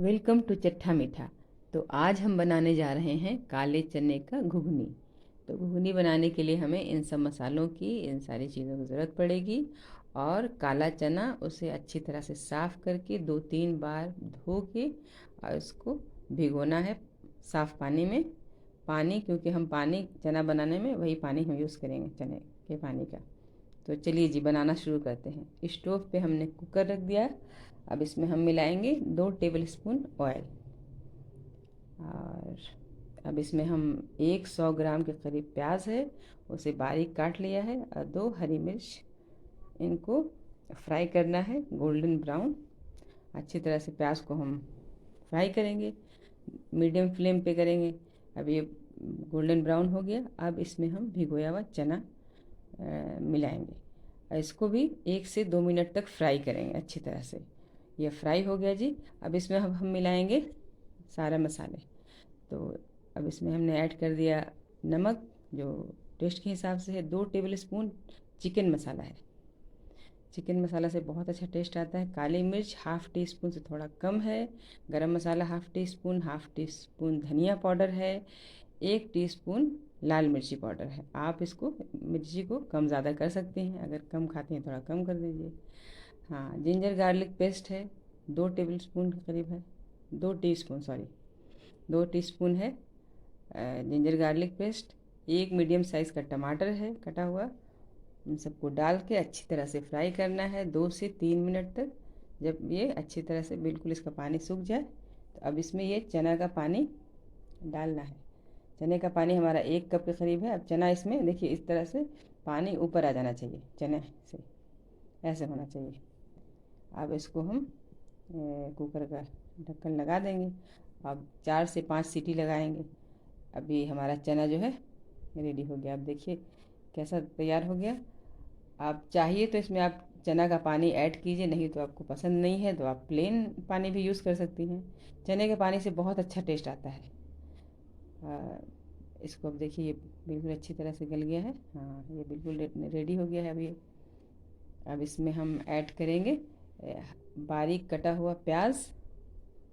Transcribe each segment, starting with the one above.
Welcome to चट्टा मीठा। तो आज हम बनाने जा रहे हैं काले चने का घुगनी। तो घुगनी बनाने के लिए हमें इन सब मसालों की, इन सारी चीज़ों की ज़रूरत पड़ेगी। और काला चना उसे अच्छी तरह से साफ़ करके 2-3 बार धो के और उसको भिगोना है साफ़ पानी में। पानी, क्योंकि हम पानी चना बनाने में वही पानी हम यूज़ करेंगे चने के पानी का। तो चलिए जी, बनाना शुरू करते हैं। स्टोव पे हमने कुकर रख दिया। अब इसमें हम मिलाएंगे 2 टेबल स्पून ऑयल। और अब इसमें हम 100 ग्राम के करीब प्याज है, उसे बारीक काट लिया है, और 2 हरी मिर्च। इनको फ्राई करना है गोल्डन ब्राउन। अच्छी तरह से प्याज को हम फ्राई करेंगे, मीडियम फ्लेम पे करेंगे। अब ये गोल्डन ब्राउन हो गया। अब इसमें हम भिगोया हुआ चना मिलाएंगे और इसको भी 1 से 2 मिनट तक फ्राई करेंगे अच्छी तरह से। ये फ्राई हो गया जी। अब इसमें हम मिलाएंगे सारे मसाले। तो अब इसमें हमने ऐड कर दिया नमक, जो टेस्ट के हिसाब से है। 2 टेबल स्पून चिकन मसाला है। चिकन मसाला से बहुत अच्छा टेस्ट आता है। काली मिर्च ½ टी स्पून से थोड़ा कम है। गरम मसाला ½ टी स्पून धनिया पाउडर है। 1 टीस्पून लाल मिर्ची पाउडर है। आप इसको मिर्ची को कम ज़्यादा कर सकते हैं, अगर कम खाते हैं थोड़ा कम कर दीजिए। हाँ, जिंजर गार्लिक पेस्ट है, 2 टेबल स्पून के करीब है। 2 टीस्पून, सॉरी, 2 टीस्पून है जिंजर गार्लिक पेस्ट। एक मीडियम साइज़ का टमाटर है कटा हुआ। इन सबको डाल के अच्छी तरह से फ्राई करना है 2 से 3 मिनट तक। जब ये अच्छी तरह से बिल्कुल इसका पानी सूख जाए, तो अब इसमें ये चना का पानी डालना है। चने का पानी हमारा 1 कप के करीब है। अब चना इसमें देखिए, इस तरह से पानी ऊपर आ जाना चाहिए चने से, ऐसे होना चाहिए। अब इसको हम कुकर का ढक्कन लगा देंगे। अब 4 से 5 सीटी लगाएंगे। अभी हमारा चना जो है रेडी हो गया। अब देखिए कैसा तैयार हो गया। आप चाहिए तो इसमें आप चना का पानी ऐड कीजिए, नहीं तो आपको पसंद नहीं है तो आप प्लेन पानी भी यूज़ कर सकती हैं। चने के पानी से बहुत अच्छा टेस्ट आता है। इसको अब देखिए, ये बिल्कुल अच्छी तरह से गल गया है। हाँ, ये बिल्कुल रेडी हो गया है। अभी अब इसमें हम ऐड करेंगे बारीक कटा हुआ प्याज,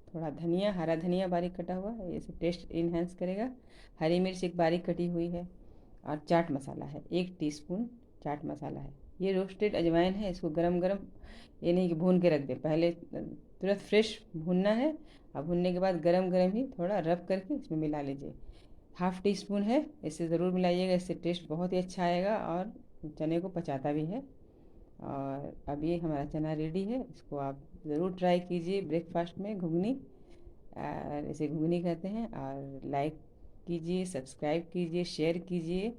थोड़ा धनिया, हरा धनिया बारीक कटा हुआ, इसे टेस्ट इन्हेंस करेगा। हरी मिर्च एक बारीक कटी हुई है। और चाट मसाला है, 1 टीस्पून चाट मसाला है। ये रोस्टेड अजवाइन है। इसको गरम गरम, ये नहीं कि भून के रख दे, पहले तुरंत फ्रेश भूनना है। और भूनने के बाद गरम गरम ही थोड़ा रब करके इसमें मिला लीजिए। ½ टीस्पून है, इसे ज़रूर मिलाइएगा, इससे टेस्ट बहुत ही अच्छा आएगा और चने को पचाता भी है। और अब ये हमारा चना रेडी है। इसको आप ज़रूर ट्राई कीजिए ब्रेकफास्ट में घुगनी, और इसे घुगनी कहते हैं। और लाइक कीजिए, सब्सक्राइब कीजिए, शेयर कीजिए।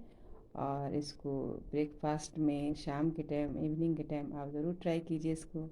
और इसको ब्रेकफास्ट में शाम के टाइम, इवनिंग के टाइम आप ज़रूर ट्राई कीजिए इसको।